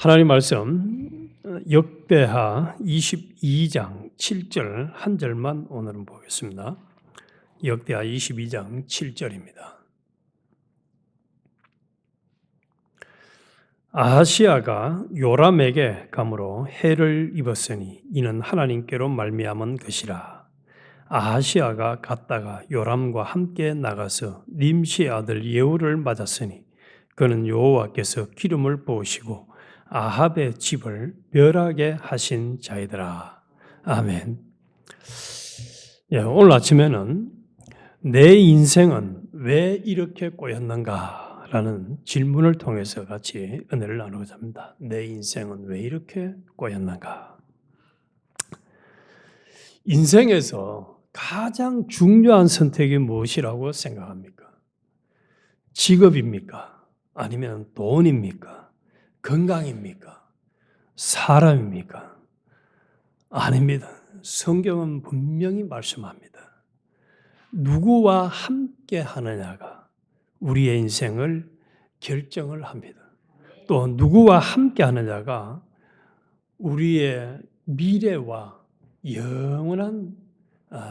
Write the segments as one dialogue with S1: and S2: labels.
S1: 하나님 말씀 역대하 22장 7절 한 절만 오늘은 보겠습니다. 역대하 22장 7절입니다. 아하시아가 요람에게 감으로 해를 입었으니 이는 하나님께로 말미암은 것이라. 아하시아가 갔다가 요람과 함께 나가서 님시의 아들 예후를 맞았으니 그는 여호와께서 기름을 부으시고 아합의 집을 멸하게 하신 자이더라. 아멘. 오늘 아침에는 내 인생은 왜 이렇게 꼬였는가? 라는 질문을 통해서 같이 은혜를 나누고자 합니다. 내 인생은 왜 이렇게 꼬였는가? 인생에서 가장 중요한 선택이 무엇이라고 생각합니까? 직업입니까? 아니면 돈입니까? 건강입니까? 사람입니까? 아닙니다. 성경은 분명히 말씀합니다. 누구와 함께 하느냐가 우리의 인생을 결정을 합니다. 또 누구와 함께 하느냐가 우리의 미래와 영원한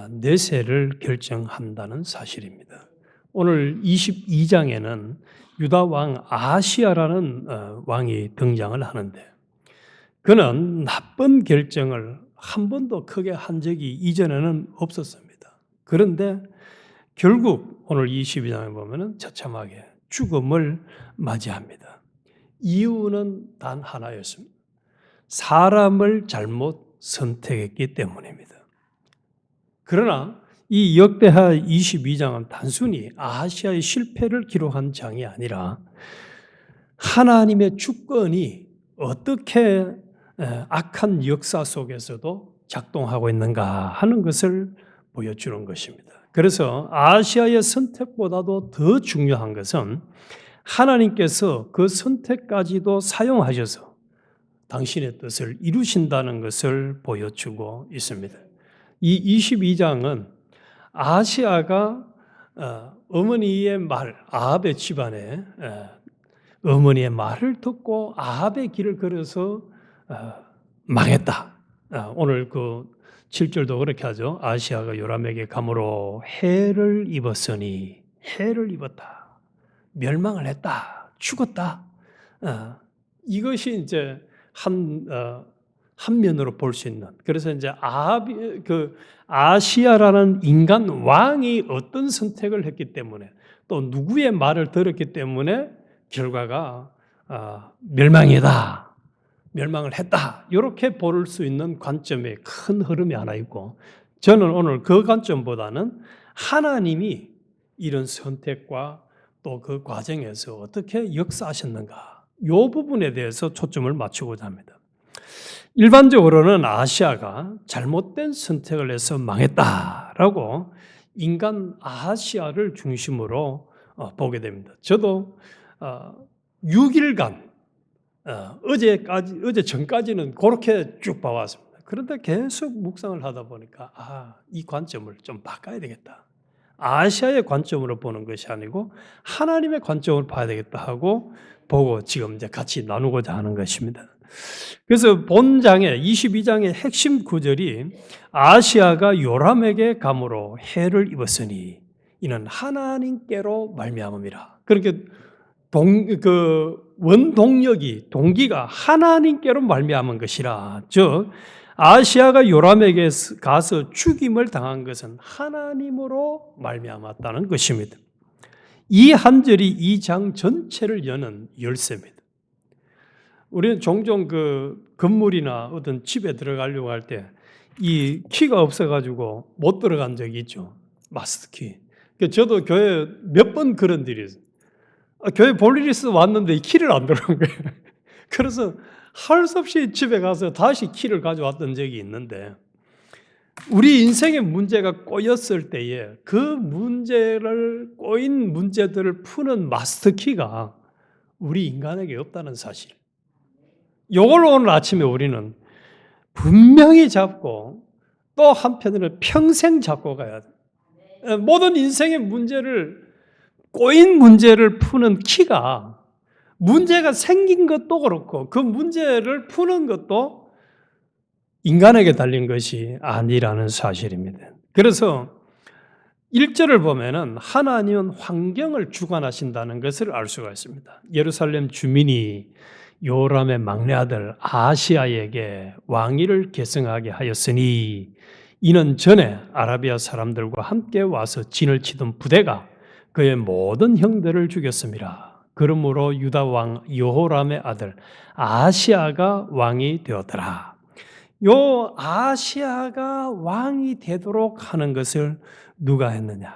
S1: 내세를 결정한다는 사실입니다. 오늘 22장에는 유다 왕 아하시아라는 왕이 등장을 하는데 그는 나쁜 결정을 한 번도 크게 한 적이 이전에는 없었습니다. 그런데 결국 오늘 22장에 보면 처참하게 죽음을 맞이합니다. 이유는 단 하나였습니다. 사람을 잘못 선택했기 때문입니다. 그러나 이 역대하 22장은 단순히 아하시아의 실패를 기록한 장이 아니라 하나님의 주권이 어떻게 악한 역사 속에서도 작동하고 있는가 하는 것을 보여주는 것입니다. 그래서 아하시아의 선택보다도 더 중요한 것은 하나님께서 그 선택까지도 사용하셔서 당신의 뜻을 이루신다는 것을 보여주고 있습니다. 이 22장은 아하시아가 어머니의 말, 아합의 집안에 어머니의 말을 듣고 아합의 길을 걸어서 망했다. 오늘 그 7절도 그렇게 하죠. 아하시아가 요람에게 감으로 해를 입었으니 해를 입었다. 멸망을 했다. 죽었다. 이것이 이제 한 면으로 볼 수 있는. 그래서 이제 아하시아라는 인간 왕이 어떤 선택을 했기 때문에 또 누구의 말을 들었기 때문에 결과가 멸망이다. 멸망을 했다. 이렇게 볼 수 있는 관점의 큰 흐름이 하나 있고 저는 오늘 그 관점보다는 하나님이 이런 선택과 또 그 과정에서 어떻게 역사하셨는가 이 부분에 대해서 초점을 맞추고자 합니다. 일반적으로는 아하시아가 잘못된 선택을 해서 망했다라고 인간 아하시아를 중심으로 보게 됩니다. 저도 6일간 어제 전까지는 그렇게 쭉 봐왔습니다. 그런데 계속 묵상을 하다 보니까 이 관점을 좀 바꿔야 되겠다. 아하시아의 관점으로 보는 것이 아니고 하나님의 관점을 봐야 되겠다 하고 보고 지금 이제 같이 나누고자 하는 것입니다. 그래서 본장의 22장의 핵심 구절이 아하시아가 요람에게 감으로 해를 입었으니 이는 하나님께로 말미암음이라. 그렇게 원동력이 동기가 하나님께로 말미암은 것이라. 즉 아하시아가 요람에게 가서 죽임을 당한 것은 하나님으로 말미암았다는 것입니다. 이 한 절이 이 장 전체를 여는 열쇠입니다. 우리는 종종 그 건물이나 어떤 집에 들어가려고 할 때 이 키가 없어가지고 못 들어간 적이 있죠. 마스터키. 저도 교회 몇 번 그런 일이 있어요. 교회 볼 일이 있어 왔는데 이 키를 안 들어온 거예요. 그래서 할 수 없이 집에 가서 다시 키를 가져왔던 적이 있는데 우리 인생의 문제가 꼬였을 때에 그 꼬인 문제들을 푸는 마스터키가 우리 인간에게 없다는 사실. 이걸 오늘 아침에 우리는 분명히 잡고 또 한편으로는 평생 잡고 가야 돼. 모든 인생의 문제를 꼬인 문제를 푸는 키가 문제가 생긴 것도 그렇고 그 문제를 푸는 것도 인간에게 달린 것이 아니라는 사실입니다. 그래서 1절을 보면은 하나님은 환경을 주관하신다는 것을 알 수가 있습니다. 예루살렘 주민이 요람의 막내 아들 아시아에게 왕위를 계승하게 하였으니 이는 전에 아라비아 사람들과 함께 와서 진을 치던 부대가 그의 모든 형들을 죽였습니다. 그러므로 유다 왕 여호람의 아들 아시아가 왕이 되었더라. 요 아시아가 왕이 되도록 하는 것을 누가 했느냐?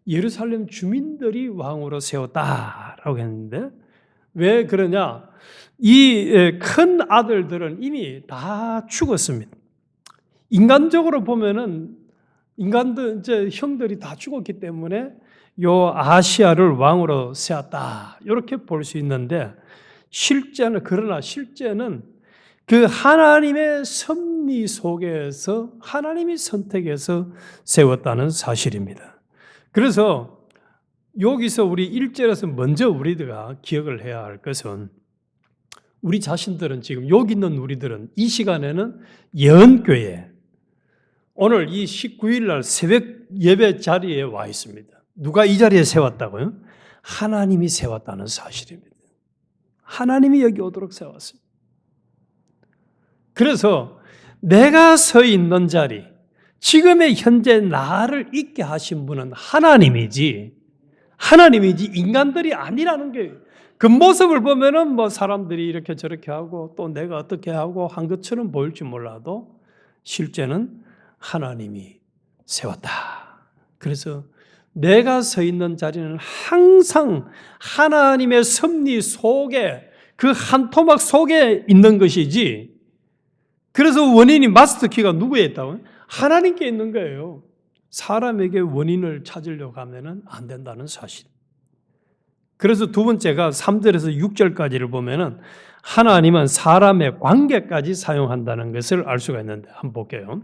S1: 예루살렘 주민들이 왕으로 세웠다라고 했는데 왜 그러냐? 이 큰 아들들은 이미 다 죽었습니다. 인간적으로 보면은 인간들 이제 형들이 다 죽었기 때문에 요 아시아를 왕으로 세웠다 이렇게 볼 수 있는데 그러나 실제는 그 하나님의 섭리 속에서 하나님이 선택해서 세웠다는 사실입니다. 그래서 여기서 우리 1절에서 먼저 우리가 기억을 해야 할 것은 우리 자신들은 지금 여기 있는 우리들은 이 시간에는 예언교회 오늘 이 19일 날 새벽 예배 자리에 와 있습니다. 누가 이 자리에 세웠다고요? 하나님이 세웠다는 사실입니다. 하나님이 여기 오도록 세웠습니다. 그래서 내가 서 있는 자리, 지금의 현재 나를 있게 하신 분은 하나님이지 인간들이 아니라는 게 그 모습을 보면은 뭐 사람들이 이렇게 저렇게 하고 또 내가 어떻게 하고 한 것처럼 보일지 몰라도 실제는 하나님이 세웠다. 그래서 내가 서 있는 자리는 항상 하나님의 섭리 속에 그 한 토막 속에 있는 것이지 그래서 원인이 마스터키가 누구에 있다고요? 하나님께 있는 거예요. 사람에게 원인을 찾으려고 하면 안 된다는 사실. 그래서 두 번째가 3절에서 6절까지를 보면은 하나님은 사람의 관계까지 사용한다는 것을 알 수가 있는데 한번 볼게요.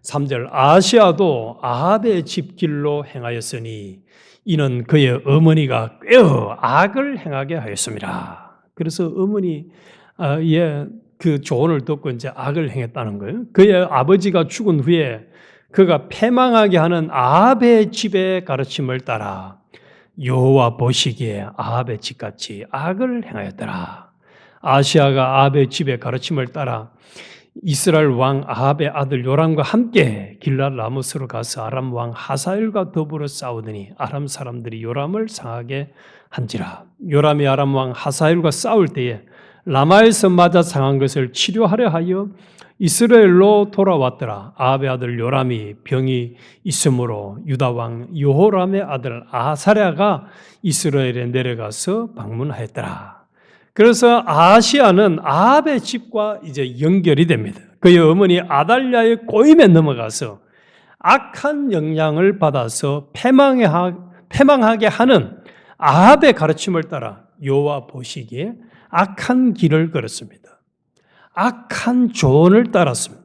S1: 3절 아시아도 아합의 집길로 행하였으니 이는 그의 어머니가 꾀어 악을 행하게 하였습니다. 그래서 어머니 그 조언을 듣고 이제 악을 행했다는 거예요. 그의 아버지가 죽은 후에 그가 패망하게 하는 아합의 집의 가르침을 따라 여호와 보시기에 아합의 집같이 악을 행하였더라. 아시아가 아합의 집의 가르침을 따라 이스라엘 왕 아합의 아들 요람과 함께 길랄 라모스로 가서 아람 왕 하사엘과 더불어 싸우더니 아람 사람들이 요람을 상하게 한지라. 요람이 아람 왕 하사엘과 싸울 때에 라마에서 맞아 상한 것을 치료하려 하여 이스라엘로 돌아왔더라. 아합의 아들 요람이 병이 있으므로 유다 왕 여호람의 아들 아사랴가 이스라엘에 내려가서 방문하였더라. 그래서 아시아는 아합의 집과 이제 연결이 됩니다. 그의 어머니 아달랴의 꼬임에 넘어가서 악한 영향을 받아서 패망하게 하는 아합의 가르침을 따라 여호와 보시기에 악한 길을 걸었습니다. 악한 조언을 따랐습니다.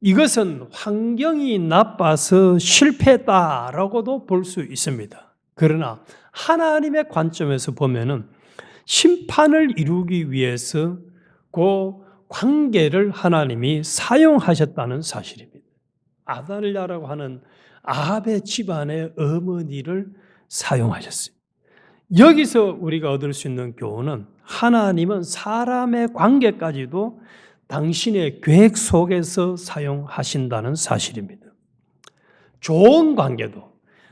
S1: 이것은 환경이 나빠서 실패했다라고도 볼 수 있습니다. 그러나 하나님의 관점에서 보면은 심판을 이루기 위해서 그 관계를 하나님이 사용하셨다는 사실입니다. 아달랴라고 하는 아합의 집안의 어머니를 사용하셨어요. 여기서 우리가 얻을 수 있는 교훈은 하나님은 사람의 관계까지도 당신의 계획 속에서 사용하신다는 사실입니다. 좋은 관계도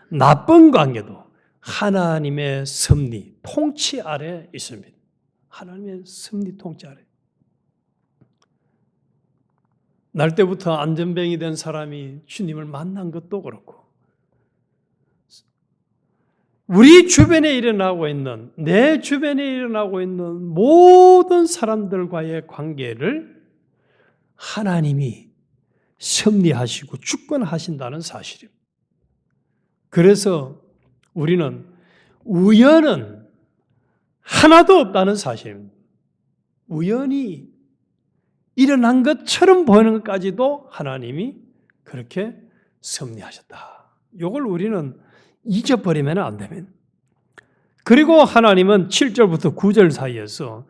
S1: 나쁜 관계도 하나님의 섭리, 통치 아래 있습니다. 하나님의 섭리 통치 아래. 날 때부터 안전병이 된 사람이 주님을 만난 것도 그렇고 우리 주변에 일어나고 있는 내 주변에 일어나고 있는 모든 사람들과의 관계를 하나님이 섭리하시고 주권하신다는 사실입니다. 그래서 우리는 우연은 하나도 없다는 사실입니다. 우연히 일어난 것처럼 보이는 것까지도 하나님이 그렇게 섭리하셨다. 이걸 우리는 잊어버리면 안 됩니다. 그리고 하나님은 7절부터 9절 사이에서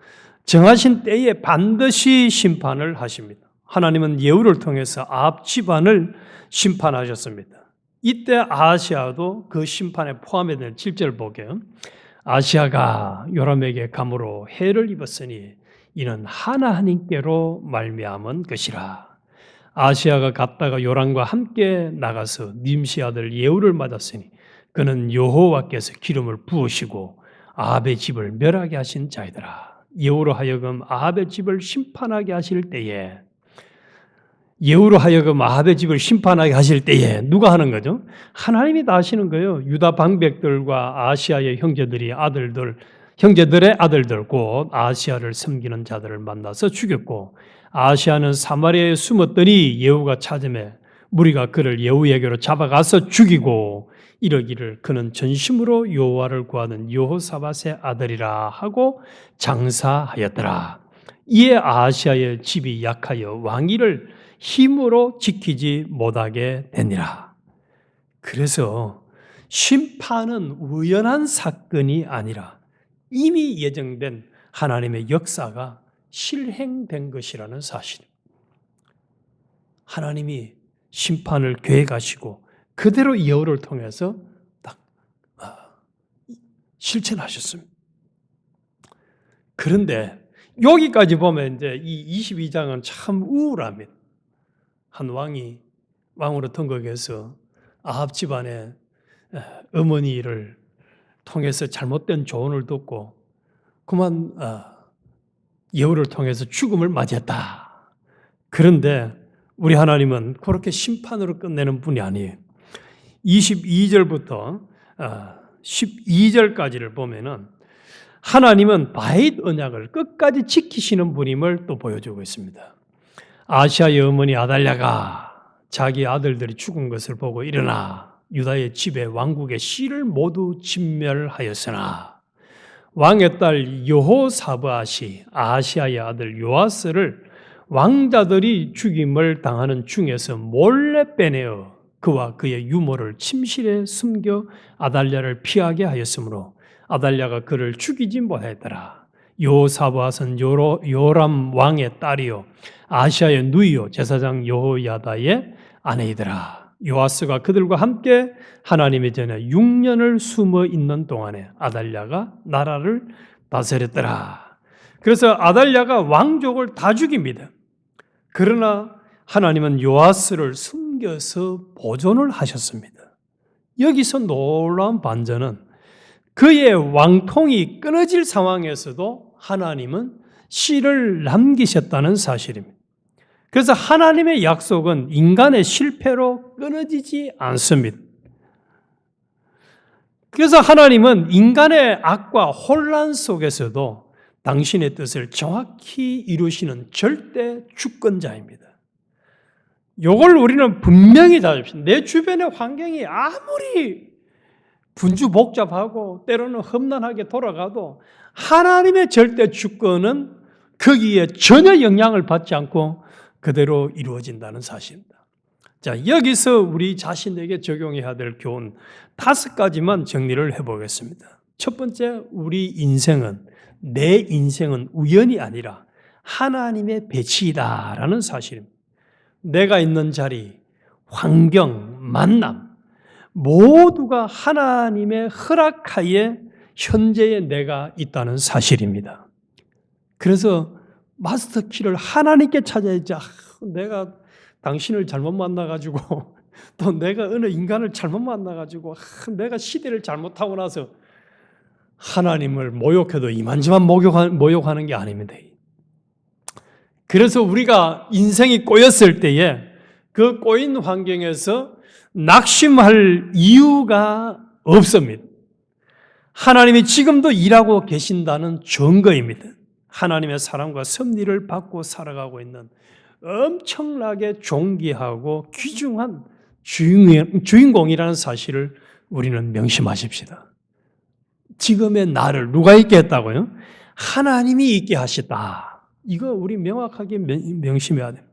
S1: 정하신 때에 반드시 심판을 하십니다. 하나님은 예후를 통해서 아합 집안을 심판하셨습니다. 이때 아하시아도 그 심판에 포함이 된 7절 보게요. 아시아가 요람에게 감으로 해를 입었으니 이는 하나님께로 말미암은 것이라. 아시아가 갔다가 요람과 함께 나가서 님시 아들 예후를 맞았으니 그는 여호와께서 기름을 부으시고 아합의 집을 멸하게 하신 자이더라. 예후로 하여금 아합의 집을 심판하게 하실 때에 예후로 하여금 아합의 집을 심판하게 하실 때에 누가 하는 거죠? 하나님이 다 하시는 거예요. 유다 방백들과 아시아의 형제들의 아들들 곧 아시아를 섬기는 자들을 만나서 죽였고 아시아는 사마리아에 숨었더니 예후가 찾음에 무리가 그를 예후에게로 잡아가서 죽이고 이러기를 그는 전심으로 여호와를 구하는 여호사밧의 아들이라 하고 장사하였더라. 이에 아시아의 집이 약하여 왕위를 힘으로 지키지 못하게 되니라. 그래서 심판은 우연한 사건이 아니라 이미 예정된 하나님의 역사가 실행된 것이라는 사실. 하나님이 심판을 계획하시고 그대로 예후를 통해서 딱 실천하셨습니다. 그런데 여기까지 보면 이제 이 22장은 참 우울합니다. 한 왕이 왕으로 등극해서 아합 집안의 어머니를 통해서 잘못된 조언을 듣고 그만 예후를 통해서 죽음을 맞이했다. 그런데 우리 하나님은 그렇게 심판으로 끝내는 분이 아니에요. 22절부터 12절까지를 보면은 하나님은 바윗 언약을 끝까지 지키시는 분임을 또 보여주고 있습니다. 아시아의 어머니 아달랴가 자기 아들들이 죽은 것을 보고 일어나 유다의 집에 왕국의 씨를 모두 진멸하였으나 왕의 딸 여호사밧이 아시아의 아들 요아스를 왕자들이 죽임을 당하는 중에서 몰래 빼내어 그와 그의 유모를 침실에 숨겨 아달랴를 피하게 하였으므로 아달랴가 그를 죽이지 못하였더라. 여호사밧은 요람 왕의 딸이요 아시아의 누이요 제사장 여호야다의 아내이더라. 요아스가 그들과 함께 하나님의 전에 6년을 숨어 있는 동안에 아달랴가 나라를 다스렸더라. 그래서 아달랴가 왕족을 다 죽입니다. 그러나 하나님은 요아스를 숨겨서 보존을 하셨습니다. 여기서 놀라운 반전은 그의 왕통이 끊어질 상황에서도 하나님은 씨를 남기셨다는 사실입니다. 그래서 하나님의 약속은 인간의 실패로 끊어지지 않습니다. 그래서 하나님은 인간의 악과 혼란 속에서도 당신의 뜻을 정확히 이루시는 절대 주권자입니다. 이걸 우리는 분명히 다 잡시다. 내 주변의 환경이 아무리 분주복잡하고 때로는 험난하게 돌아가도 하나님의 절대 주권은 거기에 전혀 영향을 받지 않고 그대로 이루어진다는 사실입니다. 자, 여기서 우리 자신에게 적용해야 될 교훈 5가지만 정리를 해보겠습니다. 첫 번째, 내 인생은 우연이 아니라 하나님의 배치이다라는 사실입니다. 내가 있는 자리, 환경, 만남 모두가 하나님의 허락하에 현재의 내가 있다는 사실입니다. 그래서 마스터키를 하나님께 찾아야지. 내가 당신을 잘못 만나가지고 또 내가 어느 인간을 잘못 만나가지고 내가 시대를 잘못하고 나서 하나님을 모욕해도 이만저만 모욕하는 게 아닙니다. 그래서 우리가 인생이 꼬였을 때에 그 꼬인 환경에서 낙심할 이유가 없습니다. 하나님이 지금도 일하고 계신다는 증거입니다. 하나님의 사랑과 섭리를 받고 살아가고 있는 엄청나게 존귀하고 귀중한 주인공이라는 사실을 우리는 명심하십시다. 지금의 나를 누가 있게 했다고요? 하나님이 있게 하셨다. 이거 우리 명확하게 명심해야 돼요.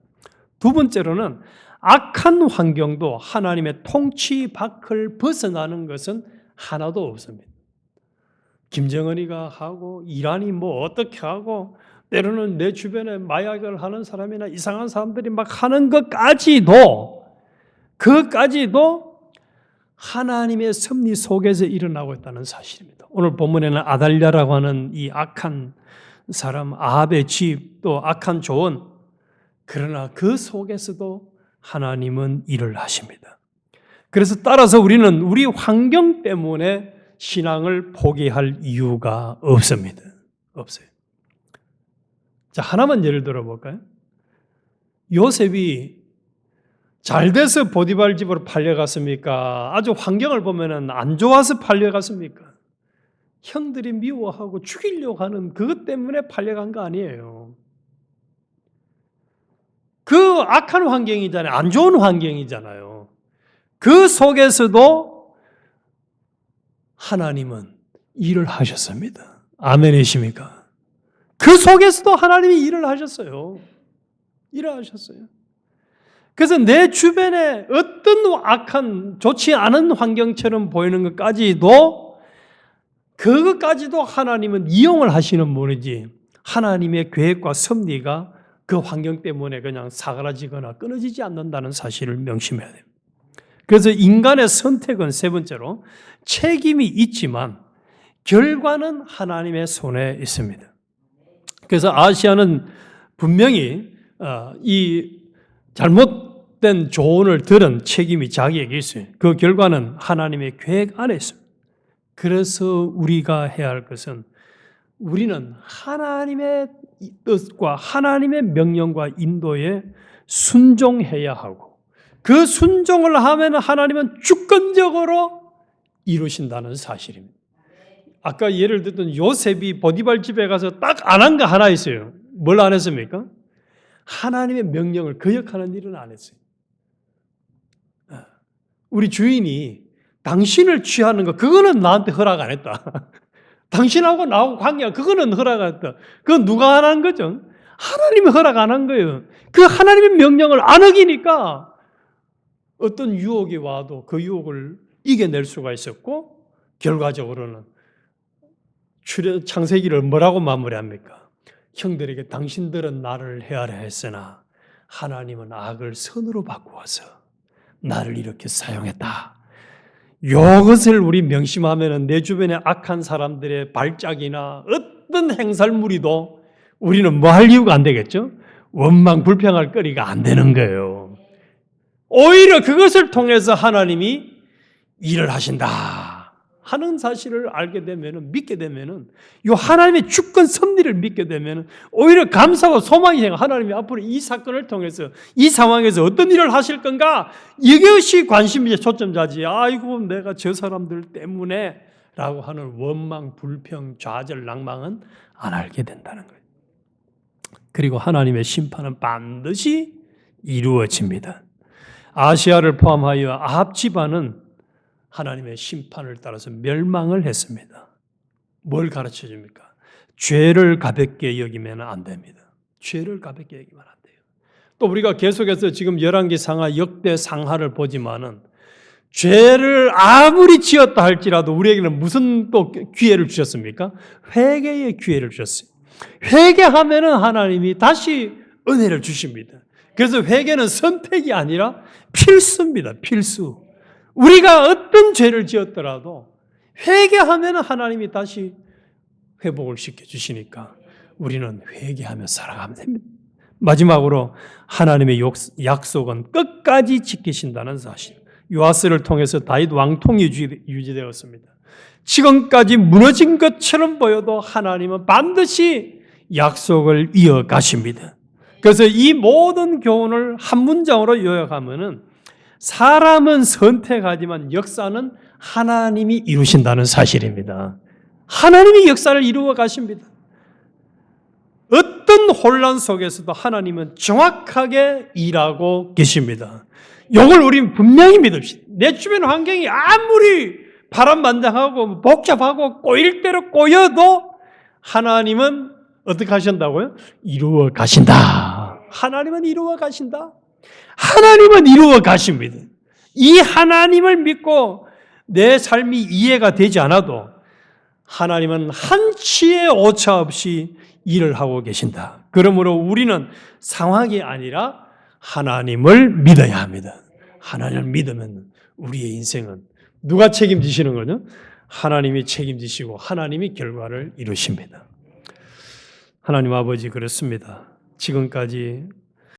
S1: 두 번째로는 악한 환경도 하나님의 통치 밖을 벗어나는 것은 하나도 없습니다. 김정은이가 하고 이란이 뭐 어떻게 하고 때로는 내 주변에 마약을 하는 사람이나 이상한 사람들이 막 하는 것까지도 하나님의 섭리 속에서 일어나고 있다는 사실입니다. 오늘 본문에는 아달랴라고 하는 이 악한 사람 아합의 집 또 악한 조언, 그러나 그 속에서도 하나님은 일을 하십니다. 그래서 따라서 우리는 우리 환경 때문에 신앙을 포기할 이유가 없습니다. 없어요. 자, 하나만 예를 들어볼까요? 요셉이 잘 돼서 보디발 집으로 팔려갔습니까? 아주 환경을 보면 안 좋아서 팔려갔습니까? 형들이 미워하고 죽이려고 하는 그것 때문에 팔려간 거 아니에요. 그 악한 환경이잖아요. 안 좋은 환경이잖아요. 그 속에서도 하나님은 일을 하셨습니다. 아멘이십니까? 그 속에서도 하나님이 일을 하셨어요. 일을 하셨어요. 그래서 내 주변에 어떤 악한 좋지 않은 환경처럼 보이는 것까지도 그것까지도 하나님은 이용을 하시는 분이지 하나님의 계획과 섭리가 그 환경 때문에 그냥 사그라지거나 끊어지지 않는다는 사실을 명심해야 돼요. 그래서 인간의 선택은 세 번째로 책임이 있지만 결과는 하나님의 손에 있습니다. 그래서 아시아는 분명히 이 잘못된 조언을 들은 책임이 자기에게 있어요. 그 결과는 하나님의 계획 안에 있습니다. 그래서 우리가 해야 할 것은 우리는 하나님의 뜻과 하나님의 명령과 인도에 순종해야 하고 그 순종을 하면 하나님은 주권적으로 이루신다는 사실입니다. 아까 예를 들던 요셉이 보디발 집에 가서 딱 안 한 거 하나 있어요. 뭘 안 했습니까? 하나님의 명령을 거역하는 일은 안 했어요. 우리 주인이 당신을 취하는 거 그거는 나한테 허락 안 했다. 당신하고 나하고 관계가 그거는 허락 안 했다. 그건 누가 안 한 거죠? 하나님이 허락 안 한 거예요. 그 하나님의 명령을 안 어기니까 어떤 유혹이 와도 그 유혹을 이겨낼 수가 있었고 결과적으로는 창세기를 뭐라고 마무리합니까? 형들에게 당신들은 나를 헤아려 했으나 하나님은 악을 선으로 바꾸어서 나를 이렇게 사용했다. 이것을 우리 명심하면 내 주변에 악한 사람들의 발작이나 어떤 행살무리도 우리는 뭐 할 이유가 안 되겠죠? 원망 불평할 거리가 안 되는 거예요. 오히려 그것을 통해서 하나님이 일을 하신다 하는 사실을 알게 되면, 믿게 되면, 이 하나님의 주권 섭리를 믿게 되면 오히려 감사와 소망이 생겨. 하나님이 앞으로 이 사건을 통해서 이 상황에서 어떤 일을 하실 건가? 이것이 관심이 초점자지. 아이고 내가 저 사람들 때문에 라고 하는 원망, 불평, 좌절, 낭망은 안 알게 된다는 거예요. 그리고 하나님의 심판은 반드시 이루어집니다. 아시아를 포함하여 아합 집안은 하나님의 심판을 따라서 멸망을 했습니다. 뭘 가르쳐 줍니까? 죄를 가볍게 여기면 안 됩니다. 죄를 가볍게 여기면 안 돼요. 또 우리가 계속해서 지금 열왕기 상하 역대 상하를 보지만은 죄를 아무리 지었다 할지라도 우리에게는 무슨 또 기회를 주셨습니까? 회개의 기회를 주셨어요. 회개하면은 하나님이 다시 은혜를 주십니다. 그래서 회개는 선택이 아니라 필수입니다. 필수. 우리가 어떤 죄를 지었더라도 회개하면 하나님이 다시 회복을 시켜주시니까 우리는 회개하며 살아가면 됩니다. 마지막으로 하나님의 약속은 끝까지 지키신다는 사실. 요아스를 통해서 다윗 왕통이 유지되었습니다. 지금까지 무너진 것처럼 보여도 하나님은 반드시 약속을 이어가십니다. 그래서 이 모든 교훈을 한 문장으로 요약하면은 사람은 선택하지만 역사는 하나님이 이루신다는 사실입니다. 하나님이 역사를 이루어 가십니다. 어떤 혼란 속에서도 하나님은 정확하게 일하고 계십니다. 이걸 우리는 분명히 믿읍시다. 내 주변 환경이 아무리 파란만장하고 복잡하고 꼬일 대로 꼬여도 하나님은 어떻게 하신다고요? 이루어 가신다. 하나님은 이루어 가신다. 하나님은 이루어 가십니다. 이 하나님을 믿고 내 삶이 이해가 되지 않아도 하나님은 한치의 오차 없이 일을 하고 계신다. 그러므로 우리는 상황이 아니라 하나님을 믿어야 합니다. 하나님을 믿으면 우리의 인생은 누가 책임지시는 거죠? 하나님이 책임지시고 하나님이 결과를 이루십니다. 하나님 아버지, 그렇습니다. 지금까지